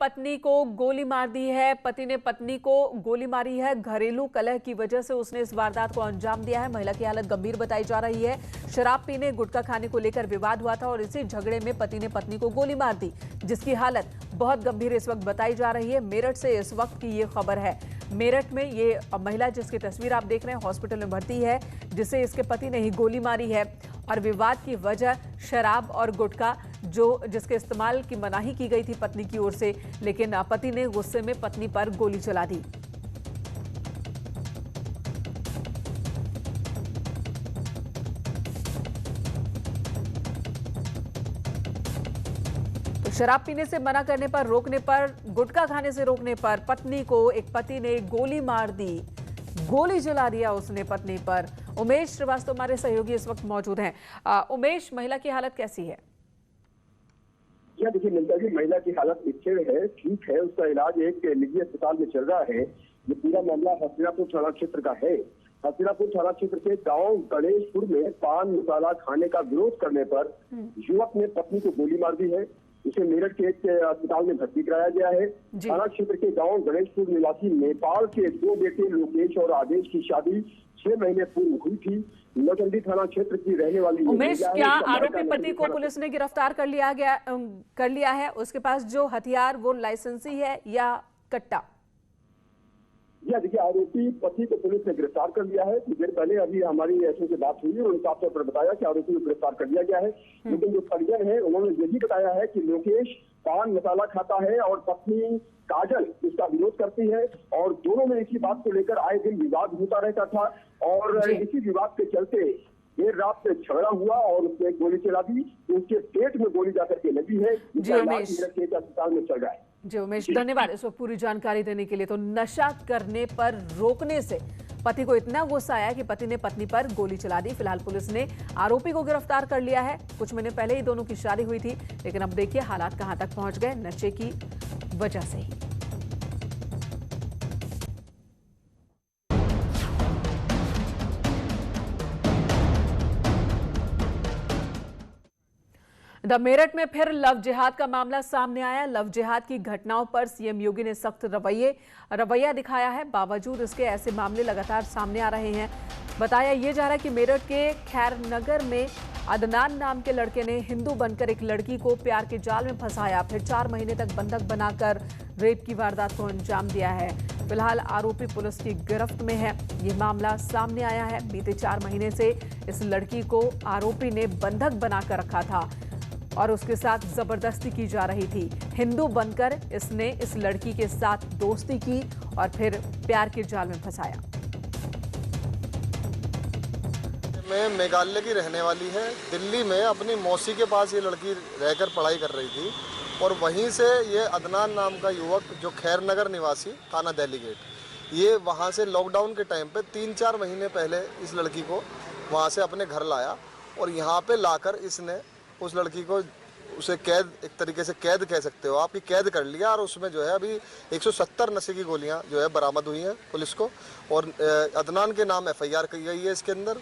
पत्नी को गोली मार दी है। पति ने पत्नी को गोली मारी है। घरेलू कलह की वजह से उसने इस वारदात को अंजाम दिया है। महिला की हालत गंभीर बताई जा रही है। शराब पीने गुटखा खाने को लेकर विवाद हुआ था और इसी झगड़े में पति ने पत्नी को गोली मार दी, जिसकी हालत बहुत गंभीर इस वक्त बताई जा रही है। मेरठ से इस वक्त की ये खबर है। मेरठ में ये महिला जिसकी तस्वीर आप देख रहे हैं हॉस्पिटल में भर्ती है, जिसे इसके पति ने ही गोली मारी है और विवाद की वजह शराब और गुटखा जिसके इस्तेमाल की मनाही की गई थी पत्नी की ओर से, लेकिन पति ने गुस्से में पत्नी पर गोली चला दी। तो शराब पीने से मना करने पर, रोकने पर, गुटखा खाने से रोकने पर पत्नी को एक पति ने गोली मार दी, गोली चला दिया उसने पत्नी पर। उमेश श्रीवास्तव हमारे सहयोगी इस वक्त मौजूद हैं। उमेश, महिला की हालत कैसी है? यह देखिए मिलता है कि महिला की हालत स्थिर है, ठीक है। उसका इलाज एक निजी अस्पताल में चल रहा है। ये पूरा मामला हसीनापुर थाना क्षेत्र का है। हसीनापुर थाना क्षेत्र के गांव गणेशपुर में पान मसाला खाने का विरोध करने पर युवक ने पत्नी को गोली मार दी है। उसे मेरठ के एक अस्पताल में भर्ती कराया गया है। थाना क्षेत्र के गांव गणेशपुर निवासी नेपाल के 2 बेटे लोकेश और आदेश की शादी 6 महीने पूर्व हुई थी। नौचंदी थाना क्षेत्र की रहने वाली उमेश, क्या आरोपी पति को पुलिस ने गिरफ्तार कर लिया है? उसके पास जो हथियार वो लाइसेंसी है या कट्टा? यह देखिए, आरोपी पति को पुलिस ने गिरफ्तार कर लिया है। कुछ देर पहले अभी हमारी एसओ से बात हुई और साफ तौर पर बताया कि आरोपी को गिरफ्तार कर लिया गया है। लेकिन जो परिजन है उन्होंने यही बताया है कि लोकेश पान मसाला खाता है और पत्नी काजल इसका विरोध करती है और दोनों में इसी बात को लेकर आए दिन विवाद होता रहता था और इसी विवाद के चलते देर रात में झगड़ा हुआ और उसने गोली चला दी। उसके पेट में गोली जाकर के लगी है। अस्पताल में चल रहा है। जी उमेश, धन्यवाद इस वक्त पूरी जानकारी देने के लिए। तो नशा करने पर रोकने से पति को इतना गुस्सा आया कि पति ने पत्नी पर गोली चला दी। फिलहाल पुलिस ने आरोपी को गिरफ्तार कर लिया है। कुछ महीने पहले ही दोनों की शादी हुई थी, लेकिन अब देखिए हालात कहां तक पहुंच गए नशे की वजह से ही। मेरठ में फिर लव जिहाद का मामला सामने आया। लव जिहाद की घटनाओं पर सीएम योगी ने सख्त रवैया दिखाया है। बावजूद इसके ऐसे मामले लगातार सामने आ रहे हैं। बताया यह जा रहा है कि मेरठ के खैरनगर में अदनान नाम के लड़के ने हिंदू बनकर एक लड़की को प्यार के जाल में फंसाया, फिर 4 महीने तक बंधक बनाकर रेप की वारदात को अंजाम दिया है। फिलहाल आरोपी पुलिस की गिरफ्त में है। ये मामला सामने आया है। बीते 4 महीने से इस लड़की को आरोपी ने बंधक बनाकर रखा था और उसके साथ जबरदस्ती की जा रही थी। हिंदू बनकर इसने इस लड़की के साथ दोस्ती की और फिर प्यार के जाल में फंसाया। मैं मेघालय की रहने वाली है। दिल्ली में अपनी मौसी के पास ये लड़की रहकर पढ़ाई कर रही थी और वहीं से ये अदनान नाम का युवक जो खैरनगर निवासी थाना दिल्ली गेट, ये वहाँ से लॉकडाउन के टाइम पे 3-4 महीने पहले इस लड़की को वहाँ से अपने घर लाया और यहाँ पे लाकर इसने उस लड़की को उसे कैद, एक तरीके से कैद कह सकते हो आपकी, कैद कर लिया और उसमें जो है अभी 170 नशे की गोलियां जो है बरामद हुई हैं पुलिस को और अदनान के नाम एफआईआर की गई है इसके अंदर।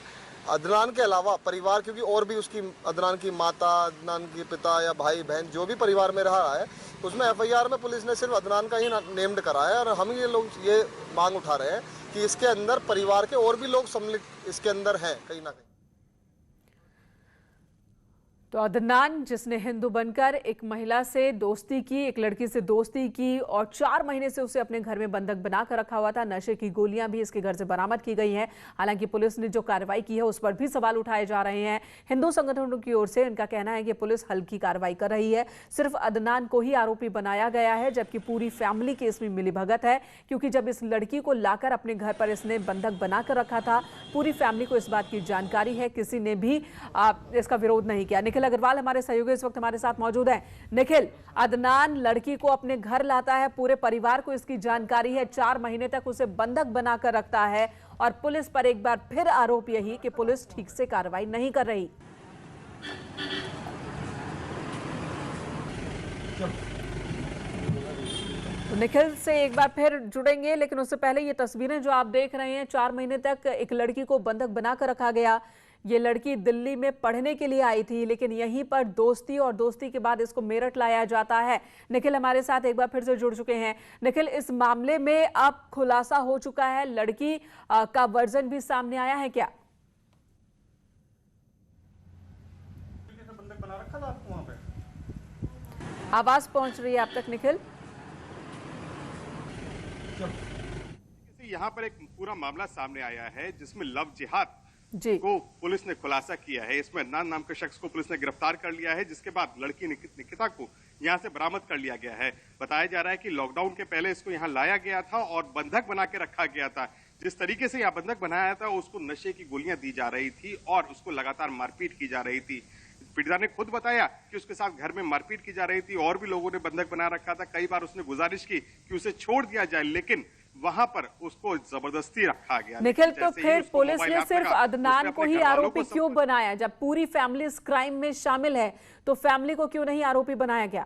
अदनान के अलावा परिवार, क्योंकि और भी उसकी अदनान की माता, अदनान के पिता या भाई बहन जो भी परिवार में रहा है, उसमें एफआईआर में पुलिस ने सिर्फ अदनान का ही नेम्ड करा है और हम ये लोग ये मांग उठा रहे हैं कि इसके अंदर परिवार के और भी लोग सम्मिलित इसके अंदर हैं कहीं ना कहीं। तो अदनान जिसने हिंदू बनकर एक महिला से दोस्ती की, एक लड़की से दोस्ती की और 4 महीने से उसे अपने घर में बंधक बनाकर रखा हुआ था। नशे की गोलियां भी इसके घर से बरामद की गई हैं। हालांकि पुलिस ने जो कार्रवाई की है उस पर भी सवाल उठाए जा रहे हैं। हिंदू संगठनों की ओर से इनका कहना है कि पुलिस हल्की कार्रवाई कर रही है। सिर्फ अदनान को ही आरोपी बनाया गया है, जबकि पूरी फैमिली की इसमें मिलीभगत है, क्योंकि जब इस लड़की को लाकर अपने घर पर इसने बंधक बनाकर रखा था, पूरी फैमिली को इस बात की जानकारी है। किसी ने भी इसका विरोध नहीं किया। निखिल अग्रवाल हमारे सहयोगी इस वक्त हमारे साथ मौजूद हैं। निखिल, अदनान लड़की को अपने घर लाता है, पूरे परिवार को इसकी जानकारी है, 4 महीने तक उसे बंधक बनाकर रखता है और पुलिस पर एक बार फिर आरोप यही कि पुलिस ठीक से कार्रवाई नहीं कर रही। तो निखिल से एक बार फिर जुड़ेंगे, लेकिन उससे पहले ये तस्वीरें जो आप देख रहे हैं, 4 महीने तक एक लड़की को बंधक बनाकर रखा गया। ये लड़की दिल्ली में पढ़ने के लिए आई थी, लेकिन यहीं पर दोस्ती और दोस्ती के बाद इसको मेरठ लाया जाता है। निखिल हमारे साथ एक बार फिर से जुड़ चुके हैं। निखिल, इस मामले में अब खुलासा हो चुका है, लड़की का वर्जन भी सामने आया है क्या? बंधक बना रखा था आपको वहां पे? आवाज पहुंच रही है आप तक निखिल? यहाँ पर एक पूरा मामला सामने आया है जिसमें लव जिहाद जी को पुलिस ने खुलासा किया है। इसमें अदनान नाम के शख्स को पुलिस ने गिरफ्तार कर लिया है, जिसके बाद लड़की निकिता को यहाँ से बरामद कर लिया गया है। बताया जा रहा है कि लॉकडाउन के पहले इसको यहाँ लाया गया था और बंधक बना के रखा गया था। जिस तरीके से यहाँ बंधक बनाया था, उसको नशे की गोलियां दी जा रही थी और उसको लगातार मारपीट की जा रही थी। पीड़िता ने खुद बताया कि उसके साथ घर में मारपीट की जा रही थी और भी लोगों ने बंधक बना रखा था। कई बार उसने गुजारिश की कि उसे छोड़ दिया जाए, लेकिन वहां पर उसको जबरदस्ती रखा गया। निखिल, तो फिर पुलिस ने सिर्फ अदनान को ही आरोपी क्यों बनाया? जब पूरी फैमिली इस क्राइम में शामिल है तो फैमिली को क्यों नहीं आरोपी बनाया गया?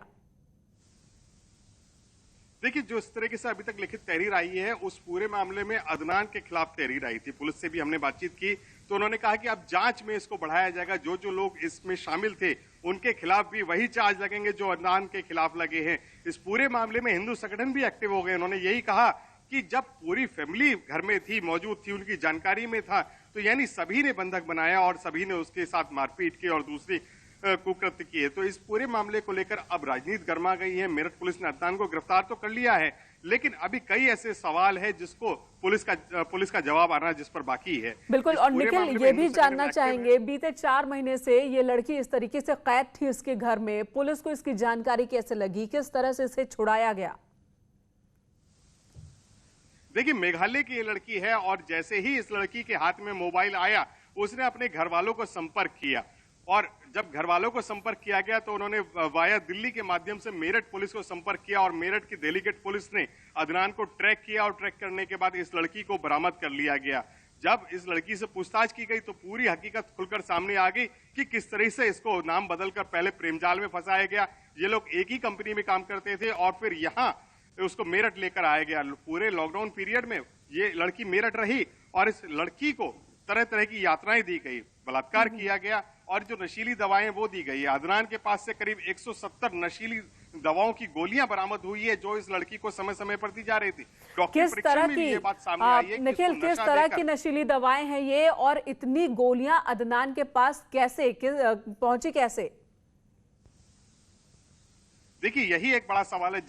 देखिए, जो इस तरीके से अभी तक लिखित तहरीर आई है, उस पूरे मामले में अदनान के खिलाफ तहरीर आई थी। पुलिस से भी हमने बातचीत की तो उन्होंने कहा कि अब जांच में इसको बढ़ाया जाएगा। जो जो लोग इसमें शामिल थे उनके खिलाफ भी वही चार्ज लगेंगे जो अदनान के खिलाफ लगे हैं। इस पूरे मामले में हिंदू संगठन भी एक्टिव हो गए। उन्होंने यही कहा कि जब पूरी फैमिली घर में थी, मौजूद थी, उनकी जानकारी में था, तो यानी सभी ने बंधक बनाया और सभी ने उसके साथ मारपीट की और दूसरी कुकृत्य किए। तो इस पूरे मामले को लेकर अब राजनीति गर्मा गई है। मेरठ पुलिस ने अदनान को गिरफ्तार तो कर लिया है, लेकिन अभी कई ऐसे सवाल है जिसको पुलिस का जवाब आना जिस पर बाकी है। बिल्कुल। और निखिल, ये भी जानना चाहेंगे, बीते 4 महीने से ये लड़की इस तरीके से कैद थी इसके घर में, पुलिस को इसकी जानकारी कैसे लगी? किस तरह से इसे छुड़ाया गया? देखिए, मेघालय की ये लड़की है और जैसे ही इस लड़की के हाथ में मोबाइल आया, उसने अपने घर वालों को संपर्क किया और जब घर वालों को संपर्क किया गया तो उन्होंने वाया दिल्ली के माध्यम से मेरठ पुलिस को संपर्क किया और मेरठ की डेलीगेट पुलिस ने अदनान को ट्रैक किया और ट्रैक करने के बाद इस लड़की को बरामद कर लिया गया। जब इस लड़की से पूछताछ की गई तो पूरी हकीकत खुलकर सामने आ गई कि किस तरह से इसको नाम बदलकर पहले प्रेमजाल में फंसाया गया। ये लोग एक ही कंपनी में काम करते थे और फिर यहाँ उसको मेरठ लेकर आया गया। पूरे लॉकडाउन पीरियड में ये लड़की मेरठ रही और इस लड़की को तरह तरह की यात्राएं दी गई, बलात्कार किया गया और जो नशीली दवाएं वो दी गई। अदनान के पास से करीब 170 नशीली दवाओं की गोलियां बरामद हुई है जो इस लड़की को समय समय पर दी जा रही थी। किस तरह की ये बात सामने आई है निखिल, किस तरह की नशीली दवाएं हैं ये और इतनी गोलियां अदनान के पास कैसे पहुंची कैसे? देखिए, यही एक बड़ा सवाल है।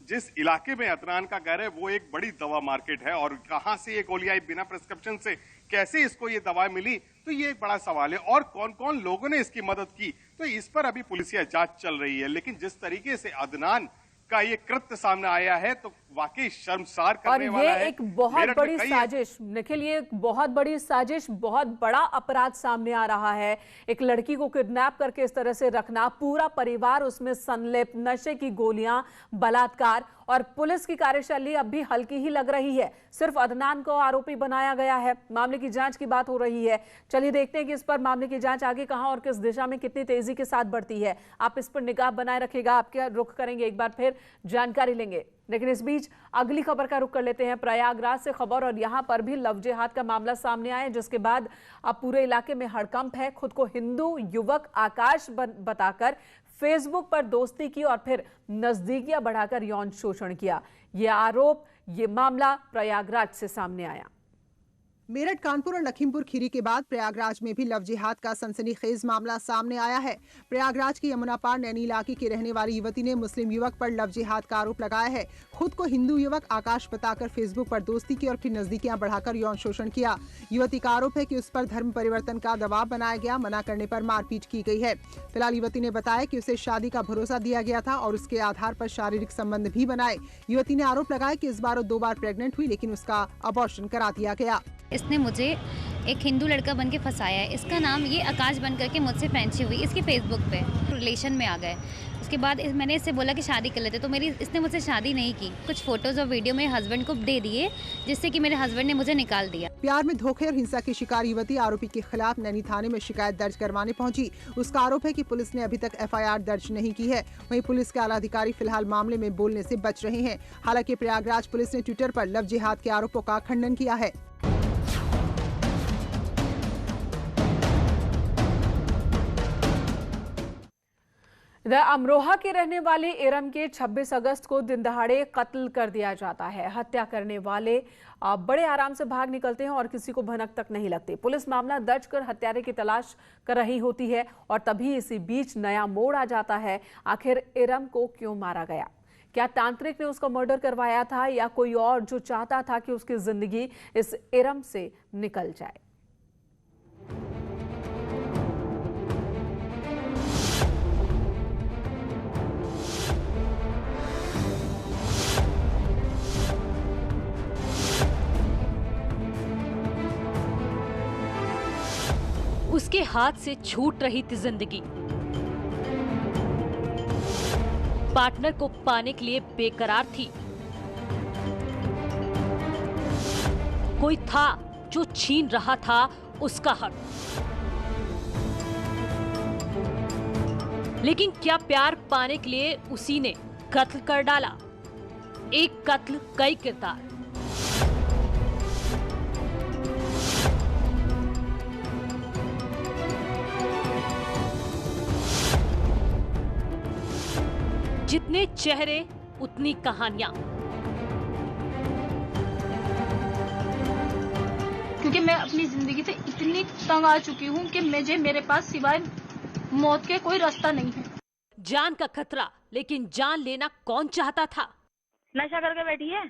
जिस इलाके में अदनान का घर है वो एक बड़ी दवा मार्केट है और कहां से ये गोली आई, बिना प्रिस्क्रिप्शन से कैसे इसको ये दवा मिली, तो ये एक बड़ा सवाल है। और कौन कौन लोगों ने इसकी मदद की, तो इस पर अभी पुलिसिया जांच चल रही है। लेकिन जिस तरीके से अदनान का ये कृत्य सामने आया है तो वाकई शर्मसार करने वाला है। और ये एक बहुत बड़ी साजिश निखिल, ये एक बहुत बड़ी साजिश, बहुत बड़ा अपराध सामने आ रहा है। एक लड़की को किडनैप करके इस तरह से रखना, पूरा परिवार उसमें संलिप्त, नशे की गोलियां, बलात्कार, और पुलिस की कार्यशैली अब भी हल्की ही लग रही है। सिर्फ अदनान को आरोपी बनाया गया है। मामले की जांच की बात हो रही है। चलिए देखते हैं कि इस पर मामले की जांच आगे कहां और किस दिशा में कितनी तेजी के साथ बढ़ती है। आप इस पर निगाह बनाए रखिएगा, आपके रुख करेंगे, एक बार फिर जानकारी लेंगे। लेकिन इस बीच अगली खबर का रुख कर लेते हैं प्रयागराज से खबर, और यहां पर भी लव जिहाद का मामला सामने आया, जिसके बाद अब पूरे इलाके में हड़कंप है। खुद को हिंदू युवक आकाश बताकर फेसबुक पर दोस्ती की और फिर नजदीकियां बढ़ाकर यौन शोषण किया। यह आरोप, यह मामला प्रयागराज से सामने आया। मेरठ, कानपुर और लखीमपुर खीरी के बाद प्रयागराज में भी लव जिहाद का सनसनीखेज मामला सामने आया है। प्रयागराज के यमुना पार नैनी इलाके की रहने वाली युवती ने मुस्लिम युवक पर लव जिहाद का आरोप लगाया है। खुद को हिंदू युवक आकाश बताकर फेसबुक पर दोस्ती की और फिर नजदीकियां बढ़ाकर यौन शोषण किया। युवती का आरोप है कि उस पर धर्म परिवर्तन का दबाव बनाया गया, मना करने पर मारपीट की गई है। फिलहाल युवती ने बताया कि उसे शादी का भरोसा दिया गया था और उसके आधार पर शारीरिक संबंध भी बनाए। युवती ने आरोप लगाया कि इस बार वो 2 बार प्रेग्नेंट हुई, लेकिन उसका अबॉर्शन करा दिया गया। इसने मुझे एक हिंदू लड़का बन के फंसाया है। इसका नाम ये आकाश बन करके मुझसे फ्रेंडशिप हुई इसकी फेसबुक पे, रिलेशन में आ गए। उसके बाद मैंने इससे बोला कि शादी कर लेते, तो इसने मुझसे शादी नहीं की। कुछ फोटोज और वीडियो मेरे हस्बैंड को दे दिए, जिससे कि मेरे हस्बैंड ने मुझे निकाल दिया। प्यार में धोखे और हिंसा की शिकार युवती आरोपी के खिलाफ नैनी थाने में शिकायत दर्ज करवाने पहुंची। उसका आरोप है कि पुलिस ने अभी तक FIR दर्ज नहीं की है। वहीं पुलिस के आला अधिकारी फिलहाल मामले में बोलने से बच रहे हैं। हालांकि प्रयागराज पुलिस ने ट्विटर पर लव जिहाद के आरोपों का खंडन किया है। उधर अमरोहा के रहने वाले इरम के 26 अगस्त को दिन दहाड़े कत्ल कर दिया जाता है। हत्या करने वाले बड़े आराम से भाग निकलते हैं और किसी को भनक तक नहीं लगती। पुलिस मामला दर्ज कर हत्यारे की तलाश कर रही होती है और तभी इसी बीच नया मोड़ आ जाता है। आखिर इरम को क्यों मारा गया? क्या तांत्रिक ने उसका मर्डर करवाया था या कोई और जो चाहता था कि उसकी जिंदगी इस इरम से निकल जाए? उसके हाथ से छूट रही थी जिंदगी। पार्टनर को पाने के लिए बेकरार थी। कोई था जो छीन रहा था उसका हक। लेकिन क्या प्यार पाने के लिए उसी ने कत्ल कर डाला? एक कत्ल कई किरदार। जितने चेहरे उतनी कहानियां। क्योंकि मैं अपनी जिंदगी से इतनी तंग आ चुकी हूँ कि मेरे पास सिवाय मौत के कोई रास्ता नहीं है। जान का खतरा, लेकिन जान लेना कौन चाहता था? नशा करके बैठी है,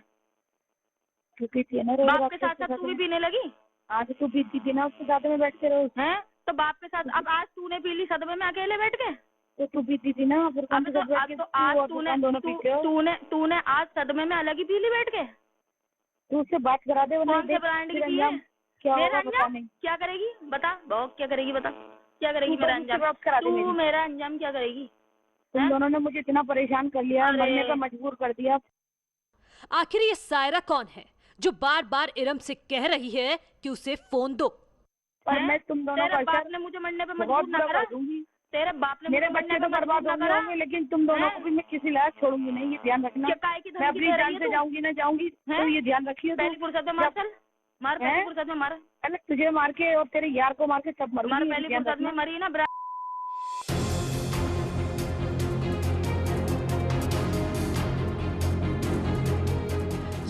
बाप बाप के साथ साथ तू भी पीने लगी। आज तू पीती थी ना, उसके साथ में बैठते रहो हैं तो बाप के साथ। अब आज तूने पी ली सदमे में अकेले बैठ के। तो तू पीती थी ना, अब तो आज तूने आज सदमे में अलग ही पी ली बैठ के। तू उससे बात करा दे। कौन से ब्रांड की पी है? क्या मेरा होगा पता अंजाम नहीं। क्या करेगी बता? क्या करेगी बता? क्या करेगी मेरा अंजाम? तू मेरा अंजाम क्या करेगी? तुम दोनों ने मुझे इतना परेशान कर लिया, मरने पर मजबूर कर दिया। आखिर ये सायरा कौन है जो बार बार इरम से कह रही है कि उसे फोन दो? और मैं तुम दोनों तेरे बाप ने मुझे मरने पे मजबूर ना करा। तेरे बाप ने मेरे बच्चे तो बर्बाद होंगे, लेकिन तुम दोनों को भी मैं किसी लायक छोड़ूंगी नहीं, ये ध्यान रखना। मैं अपनी जान से जाऊंगी ना जाऊंगी, तो ये ध्यान रखिए। पहली फुर्सत में मार, चल मार, पहली फुर्सत में मार। पहले तुझे मार के और तेरे यार को मार के सब मरूंगी। मार, पहली फुर्सत में मरी ना।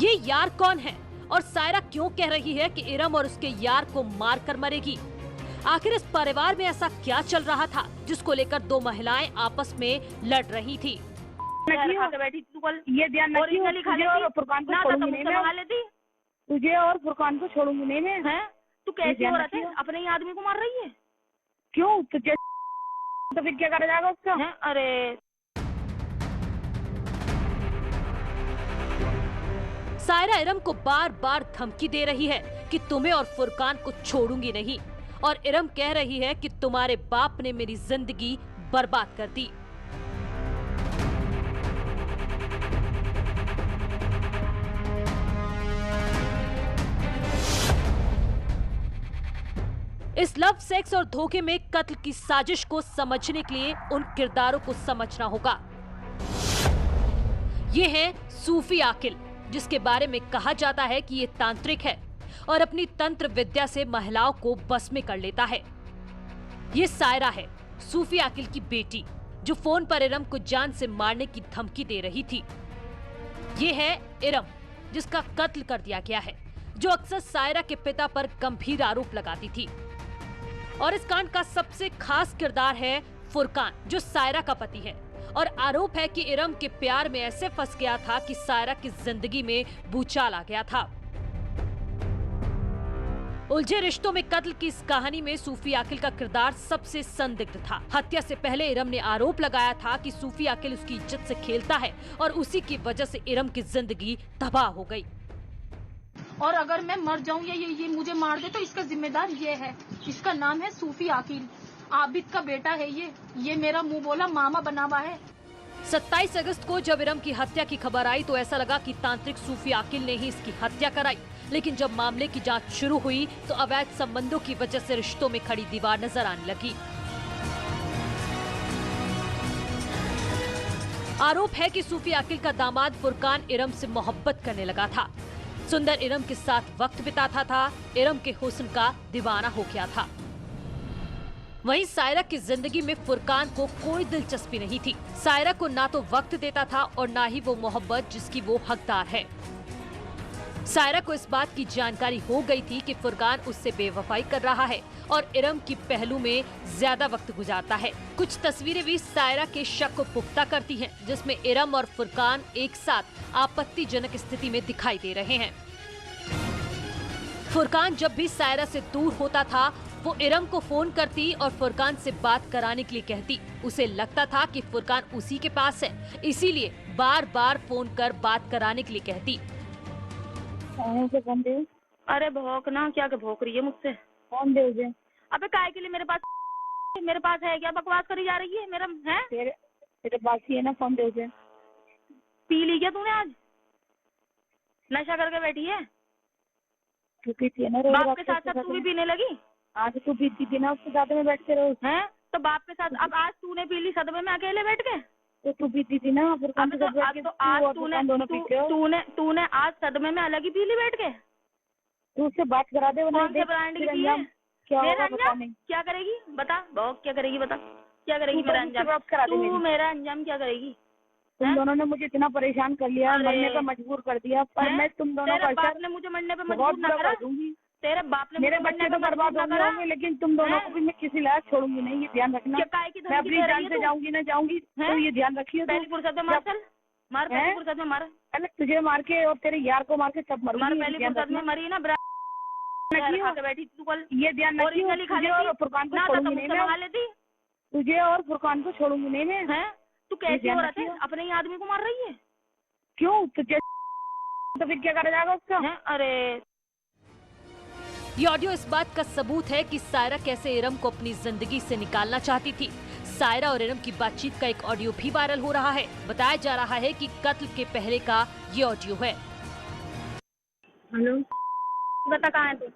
ये यार कौन है और सायरा क्यों कह रही है कि इरम और उसके यार को मारकर मरेगी? आखिर इस परिवार में ऐसा क्या चल रहा था जिसको लेकर दो महिलाएं आपस में लड़ रही थी? ये ध्यान रखिए, तुझे और फुरकान को छोड़ूंगी नहीं मैं। तुझे और फुरकान को छोड़ूंगी नहीं मैं। हैं? तू कैसी औरत है? अपने ही आदमी को मार रही है? क्यों? तुझे तो फिर क्या करा जाएगा उसका? हैं? अरे सायरा इरम को बार बार धमकी दे रही है कि तुम्हें और फुरकान को छोड़ूंगी नहीं, और इरम कह रही है कि तुम्हारे बाप ने मेरी जिंदगी बर्बाद कर दी। इस लव, सेक्स और धोखे में कत्ल की साजिश को समझने के लिए उन किरदारों को समझना होगा। ये है सूफी आकिल, जिसके बारे में कहा जाता है कि ये तांत्रिक है और अपनी तंत्र विद्या से महिलाओं को बस में कर लेता है। ये सायरा है, सूफी आकिल की बेटी, जो फोन पर इरम को जान से मारने की धमकी दे रही थी। ये है इरम, जिसका कत्ल कर दिया गया है, जो अक्सर सायरा के पिता पर गंभीर आरोप लगाती थी। और इस कांड का सबसे खास किरदार है फुरकान, जो सायरा का पति है, और आरोप है कि इरम के प्यार में ऐसे फंस गया था कि सायरा की जिंदगी में भूचाल आ गया था। उलझे रिश्तों में कत्ल की इस कहानी में सूफी आकिल का किरदार सबसे संदिग्ध था। हत्या से पहले इरम ने आरोप लगाया था कि सूफी आकिल उसकी इज्जत से खेलता है और उसी की वजह से इरम की जिंदगी तबाह हो गई। और अगर मैं मर जाऊं या ये मुझे मार दे तो इसका जिम्मेदार ये है। इसका नाम है सूफी आकिल, आबिद का बेटा है ये मेरा मुंह बोला मामा बना हुआ है। 27 अगस्त को जब इरम की हत्या की खबर आई तो ऐसा लगा कि तांत्रिक सूफी आकिल ने ही इसकी हत्या कराई। लेकिन जब मामले की जांच शुरू हुई तो अवैध संबंधों की वजह से रिश्तों में खड़ी दीवार नजर आने लगी। आरोप है कि सूफी आकिल का दामाद फुरकान इरम से मोहब्बत करने लगा था। सुंदर इरम के साथ वक्त बिताता था, इरम के हुस्न का दीवाना हो गया था। वहीं सायरा की जिंदगी में फुरकान को कोई दिलचस्पी नहीं थी। सायरा को ना तो वक्त देता था और ना ही वो मोहब्बत जिसकी वो हकदार है। सायरा को इस बात की जानकारी हो गई थी कि फुरकान उससे बेवफाई कर रहा है और इरम की पहलू में ज्यादा वक्त गुजारता है। कुछ तस्वीरें भी सायरा के शक को पुख्ता करती हैं, जिसमें इरम और फुरकान एक साथ आपत्तिजनक स्थिति में दिखाई दे रहे हैं। फुरकान जब भी सायरा से दूर होता था वो इरम को फोन करती और फुरकान से बात कराने के लिए कहती। उसे लगता था कि फुरकान उसी के पास है, इसीलिए बार बार फोन कर बात कराने के लिए कहती। अरे भौंक ना, क्या भौंक रही है मुझसे? फोन दे मुझे। अबे काय के लिए मेरे पास है क्या? बकवास करी जा रही है मेरा है? तेरे पास ही है ना, फोन दे मुझे। पी ली क्या तूने आज? नशा करके बैठी है? तू पीती है ना रोज? बाप के साथ तू भी पीने लगी? आज तू पीती थी ना उसके साथ में बैठ के रोज, हैं? तो बाप के साथ अब आज तूने पी ली सदमे में अकेले बैठ के? तो तू पीती थी ना? तूने आज सदमे में अलग ही पी ली बैठ के? तू उससे बात करा दे। कौन से ब्रांड की है? क्या करेगी बता? बहुत क्या करेगी बता? क्या करेगी मेरा अंजाम? तू मेरा अंजाम क्या करेगी? तुम दोनों ने मुझे इतना परेशान कर लिया, मरने पे मजबूर कर दिया। पर मैं तुम दोनों का बाप ने मुझे मरने पे मजबूर ना करा दूंगी। तेरे बाप ने मेरे बच्चे तो बर्बाद होंगे, लेकिन तुम दोनों को भी मैं किसी लायक छोड़ूंगी नहीं, ये ध्यान रखना। मैं अपनी जान से जाऊंगी ना जाऊंगी, तो ये ध्यान रखिए। पहली फुर्सत में मार, चल मार, पहली फुर्सत में मार। पहले तुझे मार के और तेरे यार को मार के सब मरूंगी। पहली फुर्सत में मरी ना बैठी तू कल, ये ध्यान रखिए। और फुरकान को छोड़ूंगी नहीं मैं, तुझे और फुरकान को छोड़ूंगी नहीं मैं। है तू कैसी हो रही है? अपने ही आदमी को मार रही है? क्यों? तुझे तो फिर क्या करा जाएगा उसका? अरे ये ऑडियो इस बात का सबूत है कि सायरा कैसे इरम को अपनी जिंदगी से निकालना चाहती थी। सायरा और इरम की बातचीत का एक ऑडियो भी वायरल हो रहा है। बताया जा रहा है कि कत्ल के पहले का ये ऑडियो है। हेलो, बता कहाँ है तू?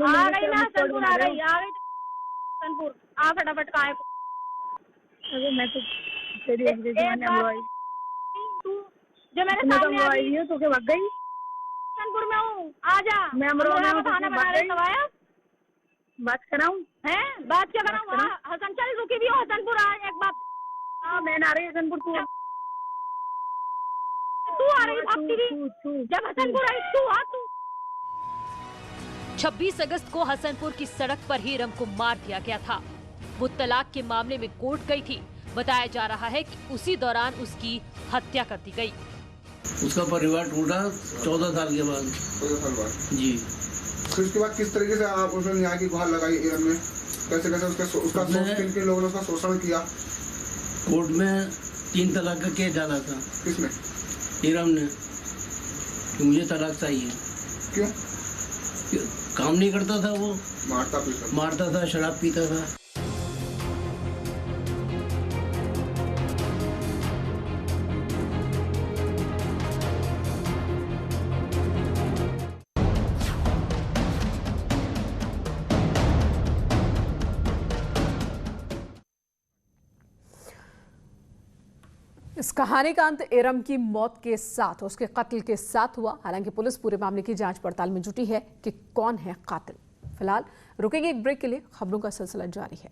आ गई ना हसनपुर, आ गई हसनपुर, आ फटाफट। कहाँ है अरे मैं तो तेरी तू जो मेरे सामने आई है तो क्या भाग गई? हसनपुर में हूँ, आजा। मैं अमरोहा में खाना बना रही हूँ। बात कराऊँ? हैं? बात क्या कराऊँ? हसन चल, रुकी भी हो हसनपुर। आ एक बात। हाँ मैं आ रही हसनपुर। तू आ रही भागती भी जब हसनपुर आई तू आ। तू 26 अगस्त को हसनपुर की सड़क पर ही इरम को मार दिया गया था। वो तलाक के मामले में कोर्ट गई थी। बताया जा रहा है कि उसी दौरान उसकी हत्या कर दी गई। उसका परिवार टूटा 14 साल के बाद। 14 साल बाद जी। फिर उसके बाद किस तरीके से आप उसने न्याय की गुहार लगाई इरम ने? कैसे उसका किन लोगों ने उसका शोषण किया? कोर्ट में 3 तलाक का केस डाला था। किसने? इरम ने, कि मुझे तलाक चाहिए। क्यों? काम नहीं करता था वो, मारता था, शराब पीता था। इस कहानी का अंत इरम की मौत के साथ, उसके कत्ल के साथ हुआ। हालांकि पुलिस पूरे मामले की जांच पड़ताल में जुटी है कि कौन है कातिल। फिलहाल रुकेंगे एक ब्रेक के लिए, खबरों का सिलसिला जारी है।